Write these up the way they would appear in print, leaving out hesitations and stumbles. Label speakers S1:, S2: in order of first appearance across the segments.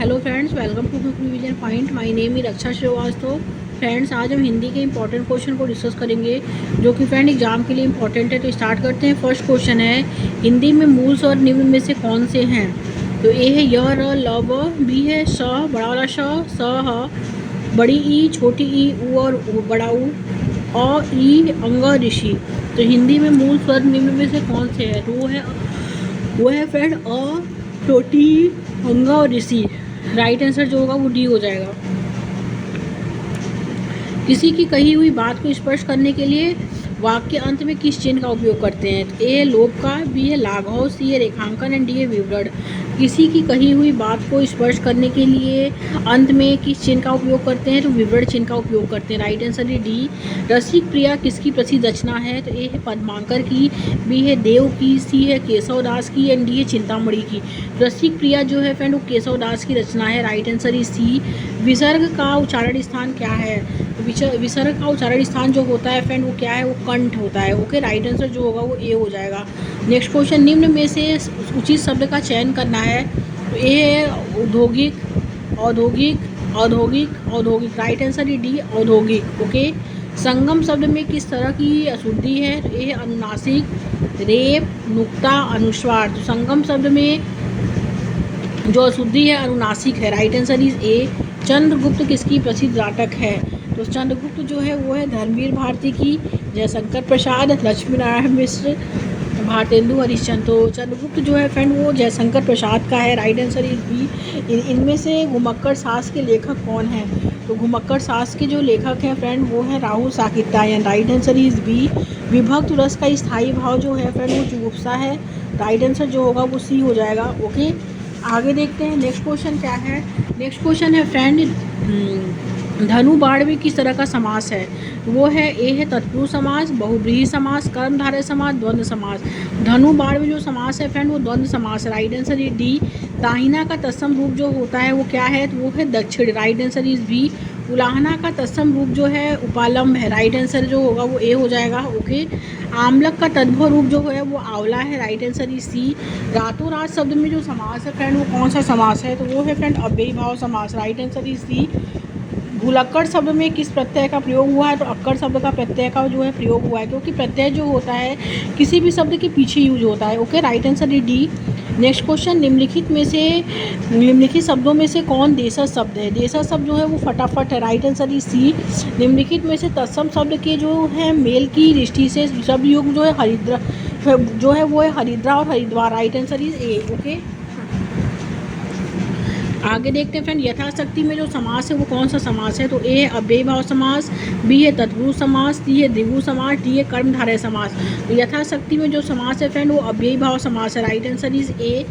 S1: Hello friends, welcome to book revision point. My name is Raksha Shrivastava. Friends, आज हम हिंदी के important question को discuss करेंगे जो कि फ्रेंड एग्जाम के लिए इंपॉर्टेंट है। तो स्टार्ट करते हैं। फर्स्ट क्वेश्चन है, हिंदी में मूल स्वर निम्न में से कौन से हैं? तो ए है य, र, ल, व। बी है स, बड़ा वाला श, स, ह, बड़ी ई, छोटी ई, उ और बड़ा ऊ, अ, ई, अंग, ऋषि। तो हिंदी में मूल स्वर निम्न में से कौन से है? तो वो है फ्रेंड अ, छोटी, अंग और ऋषि। राइट आंसर जो होगा वो डी हो जाएगा। किसी की कही हुई बात को स्पष्ट करने के लिए वाक्य अंत में किस चिन्ह का उपयोग करते हैं? ए है लोप का, बी है लाघव, सी है रेखांकन एंड डी है विवरण। किसी की कही हुई बात को स्पष्ट करने के लिए अंत में किस चिन्ह का उपयोग करते हैं? तो विवरण चिन्ह का उपयोग करते हैं। राइट आंसर है डी। रसिक प्रिया किसकी प्रसिद्ध रचना है? तो ए है पद्माकर की, बी है देव की, सी है केशव दास की एंड डी है चिंतामणि की। रसिक प्रिया जो है फ्रेंड वो केशव दास की रचना है। Right answer is C. विसर्ग का उच्चारण स्थान क्या है? विसर्ग का उच्चारण स्थान जो होता है फ्रेंड वो क्या है? वो कंठ होता है। ओके, राइट आंसर जो होगा वो ए हो जाएगा। नेक्स्ट क्वेश्चन, निम्न में से उचित शब्द का चयन करना है। तो ए है औद्योगिक, औद्योगिक, औद्योगिक, औद्योगिक। राइट आंसर है डी, औद्योगिक। ओके, संगम शब्द में किस तरह की अशुद्धि है? तो ए है अनुनासिक, रेप, नुक्ता, अनुस्वार। तो संगम शब्द में जो अशुद्धि है अनुनासिक है। राइट आंसर इज ए। चंद्रगुप्त किसकी प्रसिद्ध नाटक है? तो चंद्रगुप्त जो है वो है धर्मवीर भारती की, जयशंकर प्रसाद, लक्ष्मी नारायण मिश्र, भारतेंदु हरिश्चंद्र। तो चंद्रगुप्त जो है फ्रेंड वो जयशंकर प्रसाद का है। Right answer is B. इनमें से घुमक्कड़ सास के लेखक कौन है? तो घुमक्कड़ सास के जो लेखक हैं फ्रेंड वो है Rahul Sankrityayan. Right answer is B. विभक्त रस का स्थायी भाव जो है फ्रेंड वो जुगुप्सा है। राइट आंसर जो होगा वो सी हो जाएगा। ओके, आगे देखते हैं नेक्स्ट क्वेश्चन क्या है। नेक्स्ट क्वेश्चन है फ्रेंड, धनु बाण में किस तरह का समास है? वो है ए है तत्पुरुष समास, बहुव्रीहि समास, कर्मधारय समास, द्वंद्व समास। धनु बाण में जो समास है फ्रेंड वो द्वंद्व समास है। Right answer is D. दाहिना का तत्सम रूप जो होता है वो क्या है? तो वो है दक्षिण। Right answer is B. उलाहना का तत्सम रूप जो है उपालंब है। राइट आंसर जो होगा वो ए हो जाएगा। ओके, आमलक का तद्भव रूप जो है वो आंवला है। Right answer is C. रातों रात शब्द में जो समास है फ्रेंड वो कौन सा समास है? तो वो है फ्रेंड अव्ययी भाव समास। Right answer is C. भूलक्कड़ शब्द में किस प्रत्यय का प्रयोग हुआ है? तो अक्कड़ शब्द का प्रत्यय का जो है प्रयोग हुआ है, क्योंकि प्रत्यय जो होता है किसी भी शब्द के पीछे यूज होता है। Okay, right answer is D. Next question, निम्नलिखित शब्दों में से कौन देशज शब्द है? देशज शब्द जो है वो फटाफट है। Right answer is C. निम्नलिखित में से तत्सम शब्द के जो है मेल की दृष्टि से शब्द युग जो है हरिद्रा जो है वो है हरिद्रा और Haridwar. Right answer is A. Okay, आगे देखते हैं फ्रेंड, यथाशक्ति में जो समास है वो कौन सा समास है? तो ए है अव्ययी भाव समास, बी है तत्पुरुष समास, सी है द्विगु समास, डी है कर्मधारय समास। तो यथाशक्ति में जो समास है फ्रेंड वो अव्ययी भाव समास है। राइट आंसर इज ए।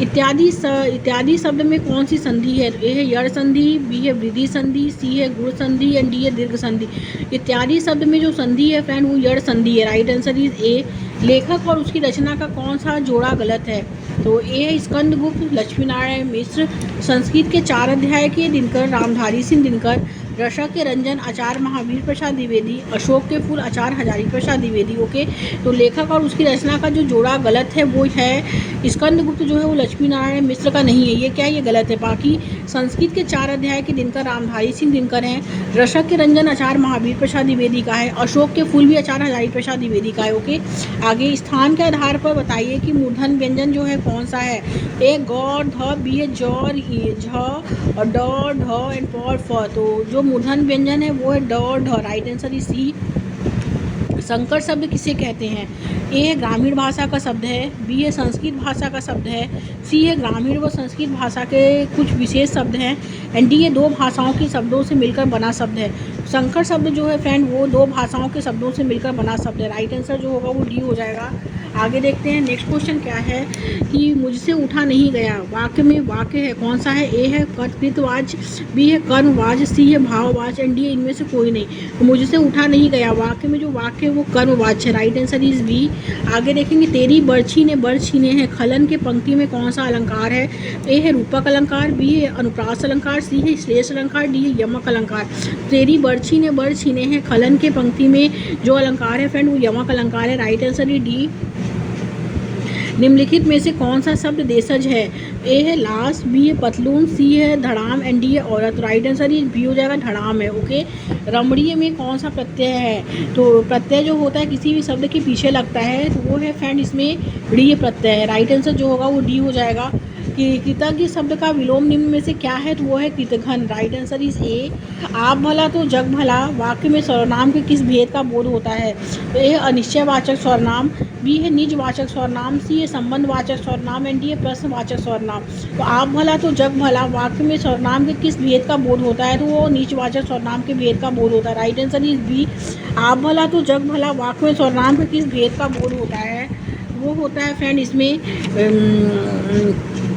S1: इत्यादि शब्द में कौन सी संधि है? तो ए है यड़ संधि, बी है वृद्धि संधि, सी है गुण संधि एंड डी है दीर्घ संधि। इत्यादि शब्द में जो संधि है फ्रेंड वो यड़ संधि है। राइट आंसर इज ए। लेखक और उसकी रचना का कौन सा जोड़ा गलत है? तो ए है स्कंदगुप्त, लक्ष्मी नारायण मिश्र, संस्कृत के 4 अध्याय के दिनकर, रामधारी सिंह दिनकर, रसक के रंजन आचार्य महावीर प्रसाद द्विवेदी, अशोक के फूल आचार्य हजारी प्रसाद द्विवेदी। ओके, तो लेखक और उसकी रचना का जो जोड़ा गलत है वो है स्कंदगुप्त जो है वो लक्ष्मी नारायण मिश्र का नहीं है। ये क्या है? ये गलत है। बाकी संस्कृत के 4 अध्याय के दिनकर रामधारी सिंह दिनकर हैं, रसक के रंजन आचार्य महावीर प्रसाद द्विवेदी का है, अशोक के फूल भी आचार्य हजारी प्रसाद द्विवेदी का है। ओके, आगे स्थान के आधार पर बताइए कि मूर्धन व्यंजन जो है कौन सा है? ए गौर ध, बी है जौर, झ और ड, ढ एंड पौर फ। तो जो मूर्धन व्यंजन है वो है ड और ढ। Right answer is C. संकर शब्द किसे कहते हैं? ए है ग्रामीण भाषा का शब्द है, बी है संस्कृत भाषा का शब्द है, सी है ग्रामीण व संस्कृत भाषा के कुछ विशेष शब्द हैं एंड डी है 2 भाषाओं के शब्दों से मिलकर बना शब्द है। संकर शब्द जो है फ्रेंड वो 2 भाषाओं के शब्दों से मिलकर बना शब्द है। राइट आंसर जो होगा वो डी हो जाएगा। आगे देखते हैं नेक्स्ट क्वेश्चन क्या है कि मुझसे उठा नहीं गया वाक्य में वाक्य है कौन सा है? ए है कर्तृत्ववाच, बी है कर्मवाच, सी है भाववाच एंड डी है इनमें से कोई नहीं। तो मुझसे उठा नहीं गया वाक्य में जो वाक्य है वो कर्मवाच है। Right answer is B. आगे देखेंगे, तेरी बर्छी ने बड़ छीने हैं, खलन के पंक्ति में कौन सा अलंकार है? ए है रूपक अलंकार, बी है अनुप्रास अलंकार, सी है श्लेष अलंकार, डी है यमक अलंकार। तेरी बर्छी ने बड़ छीने हैं खलन के पंक्ति में जो अलंकार है फ्रेंड वो यमक अलंकार है। Right answer is D. निम्नलिखित में से कौन सा शब्द देशज है? ए है लाश, बी है पतलून, सी है धड़ाम एंड डी है औरत। राइट आंसर इज बी हो जाएगा, धड़ाम है। ओके, रमणीय में कौन सा प्रत्यय है? तो प्रत्यय जो होता है किसी भी शब्द के पीछे लगता है तो वो है फ्रेंड इसमें डी प्रत्यय है। राइट आंसर जो होगा वो डी हो जाएगा। कि कृतज्ञ शब्द का विलोम निम्न में से क्या है? तो वो है कृतघ्न। Right answer is A. आप भला तो जग भला वाक्य में सर्वनाम के किस भेद का बोध होता है? तो ए है अनिश्चयवाचक सर्वनाम, बी है निजवाचक सर्वनाम, सी है संबंधवाचक सर्वनाम एंड डी है प्रश्नवाचक सर्वनाम। तो आप भला तो जग भला वाक्य में सर्वनाम के किस भेद का बोध होता है? तो वो निजवाचक सर्वनाम के भेद का बोध होता है। Right answer is B. आप भला तो जग भला वाक्य में सर्वनाम के किस भेद का बोध होता है? वो होता है फ्रेंड इसमें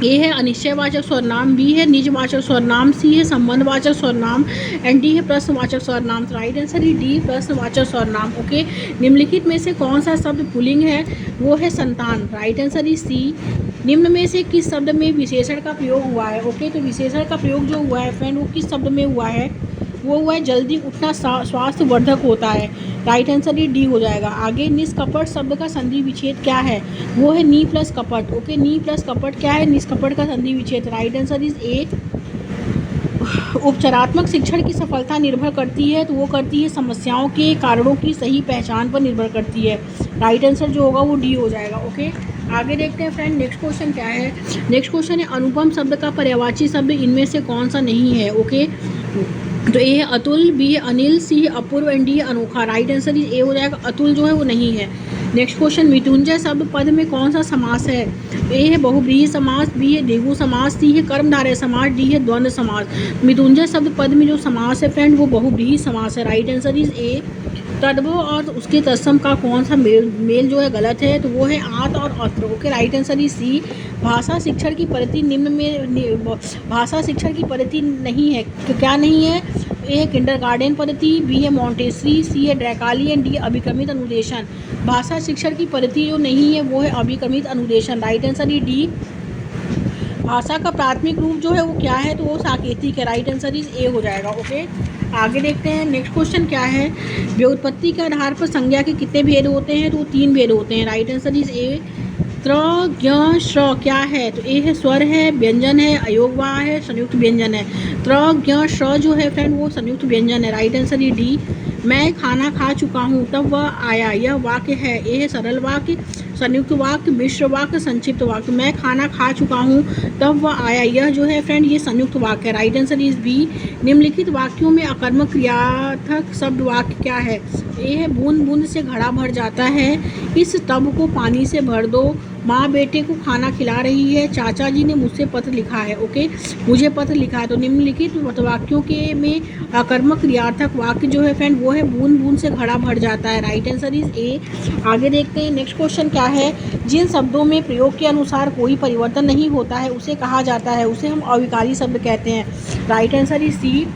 S1: ए है अनिश्चयवाचक सर्वनाम, बी है निजवाचक सर्वनाम, सी है संबंधवाचक सर्वनाम एंड डी है प्रश्नवाचक सर्वनाम। तो राइट आंसर है डी प्रश्नवाचक सर्वनाम। ओके, निम्नलिखित में से कौन सा शब्द पुल्लिंग है? वो है संतान। Right answer is C. निम्न में से किस शब्द में विशेषण का प्रयोग हुआ है? ओके, तो विशेषण का प्रयोग जो हुआ है फ्रेंड वो किस शब्द में हुआ है? वो हुआ है जल्दी उठना स्वास्थ्यवर्धक होता है। राइट आंसर ये डी हो जाएगा। आगे निष्कपट शब्द का संधि विच्छेद क्या है? वो है नी प्लस कपट। ओके, नी प्लस कपट क्या है? निष्कपट का संधि विच्छेद। राइट आंसर इज ए। उपचारात्मक शिक्षण की सफलता निर्भर करती है तो वो करती है समस्याओं के कारणों की सही पहचान पर निर्भर करती है। राइट आंसर जो होगा वो डी हो जाएगा। ओके, आगे देखते हैं फ्रेंड नेक्स्ट क्वेश्चन क्या है। नेक्स्ट क्वेश्चन है अनुपम शब्द का पर्यायवाची शब्द इनमें से कौन सा नहीं है? ओके, तो ए है अतुल, बी है अनिल, सी है अपूर्व एंड डी है अनोखा। राइट आंसर ए हो जाएगा, अतुल जो है वो नहीं है। नेक्स्ट क्वेश्चन मृत्युंजय शब्द पद में कौन सा समास है? ए है बहुब्रीहि समास, बी है द्विगु समास, सी है कर्मधारय समास, डी है द्वंद्व समास। मृत्युंजय शब्द पद में जो समास है फ्रेंड वो बहुब्रीहि समास है। Right answer is A. तद्भव और उसके तत्सम का कौन सा मेल जो है गलत है? तो वो है आत और अत्र। Okay, right answer is C. भाषा शिक्षण की पद्धति निम्न में भाषा शिक्षण की पद्धति नहीं है तो क्या नहीं है? ए है किंडरगार्टन पद्धति, बी है मॉन्टेसरी, सी है ड्रैकाली एंड डी है अभिक्रमित अनुदेशन। भाषा शिक्षण की पद्धति जो नहीं है वो है अभिक्रमित अनुदेशन। Right answer is D. भाषा का प्राथमिक रूप जो है वो क्या है? तो वो साकेतिक है। राइट आंसर इज ए हो जाएगा। ओके, आगे देखते हैं नेक्स्ट क्वेश्चन क्या है। व्युत्पत्ति के आधार पर संज्ञा के कितने भेद होते हैं? तो 3 भेद होते हैं। राइट आंसर इज ए। त्र ज्ञ श्र क्या है? तो ए है स्वर है, व्यंजन है, अयोगवा है, संयुक्त व्यंजन है। त्र ज्ञ श्र जो है फ्रेंड वो संयुक्त व्यंजन है। Right answer is D. मैं खाना खा चुका हूँ तब वह आया, यह वाक्य है। ए है सरल वाक्य, संयुक्त वाक्य, मिश्र वाक्य, संक्षिप्त वाक्य। मैं खाना खा चुका हूँ तब वह आया, यह जो है फ्रेंड ये संयुक्त वाक्य है। Right answer is B. निम्नलिखित वाक्यों में अकर्मक क्रियार्थक शब्द वाक्य क्या है? ए है बूंद बूंद से घड़ा भर जाता है, इस टब को पानी से भर दो, माँ बेटे को खाना खिला रही है, चाचा जी ने मुझसे पत्र लिखा है। ओके, मुझे पत्र लिखा है। तो निम्नलिखित वाक्यों के में अकर्मक क्रियार्थक वाक्य जो है फ्रेंड वो है बूंद बूंद से घड़ा भर जाता है। राइट आंसर इज ए। आगे देखते हैं नेक्स्ट क्वेश्चन क्या है। जिन शब्दों में प्रयोग के अनुसार कोई परिवर्तन नहीं होता है उसे कहा जाता है, उसे हम अविकारी शब्द कहते हैं। Right answer is C.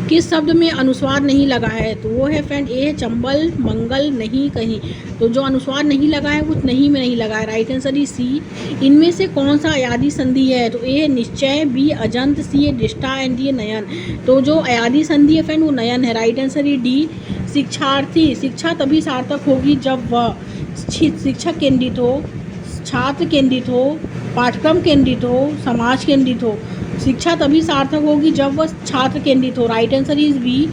S1: किस शब्द में अनुस्वार नहीं लगा है? तो वो है फ्रेंड ए है चंबल, मंगल, नहीं, कहीं। तो जो अनुस्वार नहीं लगा है वो नहीं में नहीं लगा है। Right answer is C. इनमें से कौन सा अयादी संधि है? तो ए है निश्चय, बी अजंत, सी है दृष्टा एंड डी है नयन। तो जो अयादी संधि है फ्रेंड वो नयन है। Right answer is D. शिक्षार्थी शिक्षा तभी सार्थक होगी जब वह शिक्षक केंद्रित हो, छात्र केंद्रित हो, पाठ्यक्रम केंद्रित हो, समाज केंद्रित हो। शिक्षा तभी सार्थक होगी जब वह छात्र केंद्रित हो। Right answer is B.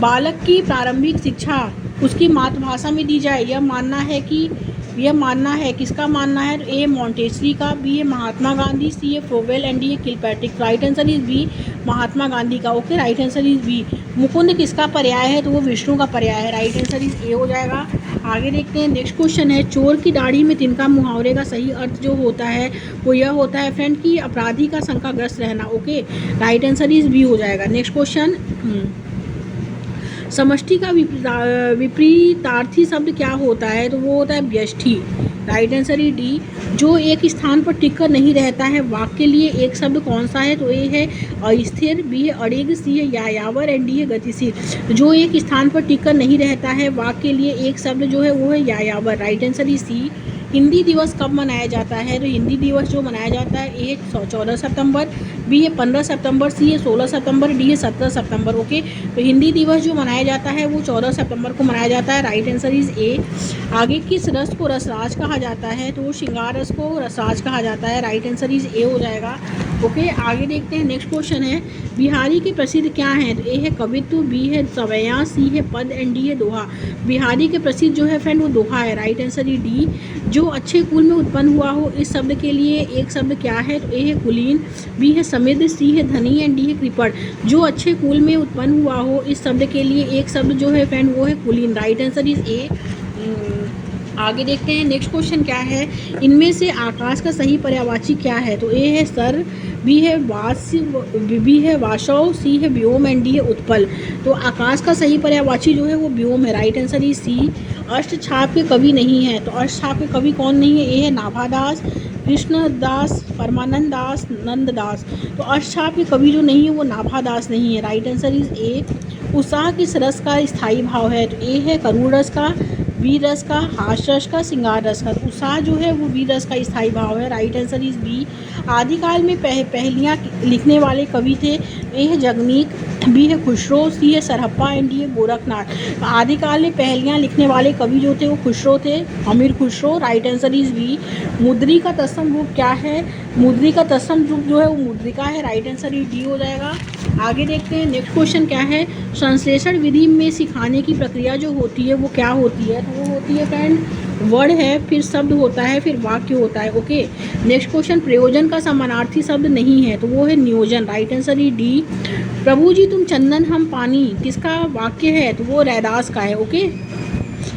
S1: बालक की प्रारंभिक शिक्षा उसकी मातृभाषा में दी जाए, यह मानना है किसका मानना है? तो ए मॉन्टेसरी का, बी है महात्मा गांधी, सी है फ्रोवेल एंड डी है Kilpatrick. Right answer is B, Mahatma Gandhi का। Okay, right answer is B. Mukund किसका पर्याय है? तो वो विष्णु का पर्याय है। राइट आंसर इज ए हो जाएगा। आगे देखते हैं नेक्स्ट क्वेश्चन है। चोर की दाढ़ी में तिनका मुहावरे का सही अर्थ जो होता है वो यह होता है फ्रेंड कि अपराधी का शंकाग्रस्त रहना। Okay, right answer is B हो जाएगा। नेक्स्ट क्वेश्चन, समष्टि का विपरीतार्थी शब्द क्या होता है? तो वो होता है व्यष्टि। Right answer is D. जो एक स्थान पर टिककर नहीं रहता है वाक्य के लिए एक शब्द कौन सा है? तो ए है अस्थिर, बी है अड़िग, सी है यायावर एंड डी है गतिशील। जो एक स्थान पर टिककर नहीं रहता है वाक्य के लिए एक शब्द जो है वो है यायावर। Right answer is C. Hindi दिवस कब मनाया जाता है? तो हिंदी दिवस जो मनाया जाता है 14 सितंबर, बी है 15 सितंबर, सी है 16 सितंबर, डी है 17 सितंबर। ओके, तो हिंदी दिवस जो मनाया जाता है वो 14 सितंबर को मनाया जाता है। राइट आंसर इज ए। आगे किस रस को रसराज कहा जाता है, तो वो श्रृंगार रस को रसराज कहा जाता है। राइट आंसर इज ए हो जाएगा। ओके, आगे देखते हैं। नेक्स्ट क्वेश्चन है बिहारी के प्रसिद्ध क्या हैं, तो ए है कवित्व, बी है सवैया, सी है पद एंड डी है दोहा। बिहारी के प्रसिद्ध जो है फ्रेंड वो दोहा है। Right answer is D. जो अच्छे कुल में उत्पन्न हुआ हो, इस शब्द के लिए एक शब्द क्या है, तो ए है कुलीन, बी है समृद्ध, सी है धनी एंड डी है कृपण। जो अच्छे कुल में उत्पन्न हुआ हो, इस शब्द के लिए एक शब्द जो है फ्रेंड वो है कुलीन। राइट आंसर इज ए। आगे देखते हैं। नेक्स्ट क्वेश्चन क्या है, इनमें से आकाश का सही पर्यायवाची क्या है, तो ए है सर, बी है वास्य, बी है वाशव, सी है व्योम एंड डी है उत्पल। तो आकाश का सही पर्यायवाची जो है वो व्योम है। Right answer is C. Ashtachhap के कवि नहीं है, तो अष्टछाप के कवि कौन नहीं है, ए है नाभादास, कृष्णदास, परमानंद दास, नंददास। तो अष्टछाप के कवि जो नहीं है वो नाभादास नहीं है। राइट आंसर इज ए। उत्साह किस रस का स्थायी भाव है, तो ए है करुण रस का, वीर रस का, हास रस का, श्रृंगार रस का। तो उत्साह जो है वो वीर रस का स्थायी भाव है। Right answer is B. आदिकाल में पहलियाँ लिखने वाले कवि थे, ए है जगनीक, बी है खुसरो, सी है सरहप्पा एंड डी है गोरखनाथ। आदिकाल में पहलियाँ लिखने वाले कवि जो थे वो खुसरो थे, Amir Khusro. Right answer is B. मुद्री का तत्सम रूप क्या है, मुद्री का तत्सम रूप जो है वो मुद्रिका है। राइट आंसर इज डी हो जाएगा। आगे देखते हैं। नेक्स्ट क्वेश्चन क्या है, संश्लेषण विधि में सिखाने की प्रक्रिया जो होती है वो क्या होती है, तो वो होती है फ्रेंड वर्ड है, फिर शब्द होता है, फिर वाक्य होता है। ओके, नेक्स्ट क्वेश्चन, प्रयोजन का समानार्थी शब्द नहीं है, तो वो है नियोजन। Right answer is D. प्रभु जी तुम चंदन हम पानी, किसका वाक्य है, तो वो रैदास का है। Okay,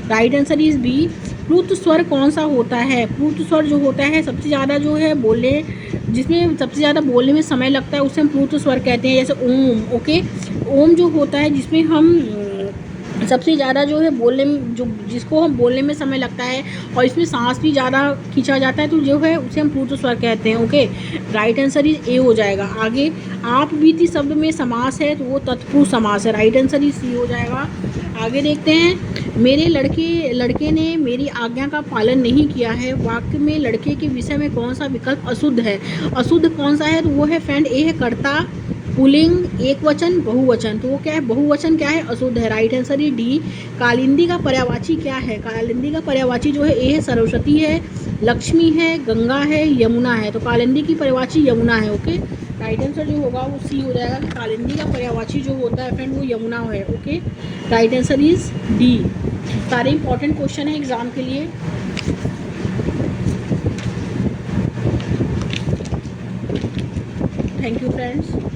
S1: right answer is B. प्लुत स्वर कौन सा होता है, प्लुत स्वर जो होता है सबसे ज़्यादा जो है बोले, जिसमें सबसे ज़्यादा बोलने में समय लगता है उसे हम प्लुत स्वर कहते हैं, जैसे ओम। ओके, ओम जो होता है जिसमें हम सबसे ज़्यादा जो है बोलने में, जो जिसको हम बोलने में समय लगता है और इसमें सांस भी ज़्यादा खींचा जाता है, तो जो है उसे हम प्लुत स्वर कहते हैं। ओके, राइट आंसर इज ए हो जाएगा। आगे आप बीती शब्द में समास है, तो वो तत्पुरुष समास है। राइट आंसर इज सी हो जाएगा। आगे देखते हैं। मेरे लड़के ने मेरी आज्ञा का पालन नहीं किया है, वाक्य में लड़के के विषय में कौन सा विकल्प अशुद्ध है, अशुद्ध कौन सा है, तो वो है फ्रेंड ए है कर्ता, पुल्लिंग, एक वचन, बहुवचन। तो वो क्या है, बहुवचन क्या है, अशुद्ध है। Right answer is D. Kalindi का पर्यायवाची क्या है, कालिंदी का पर्यायवाची जो है ए है सरस्वती है, लक्ष्मी है, गंगा है, यमुना है। तो कालिंदी की पर्यायवाची यमुना है। ओके, राइट आंसर जो होगा वो सी हो जाएगा। कालिंदी का पर्यायवाची जो होता है फ्रेंड वो यमुना है। Okay, right answer is D. सारे इंपॉर्टेंट क्वेश्चन है एग्जाम के लिए। Thank you friends.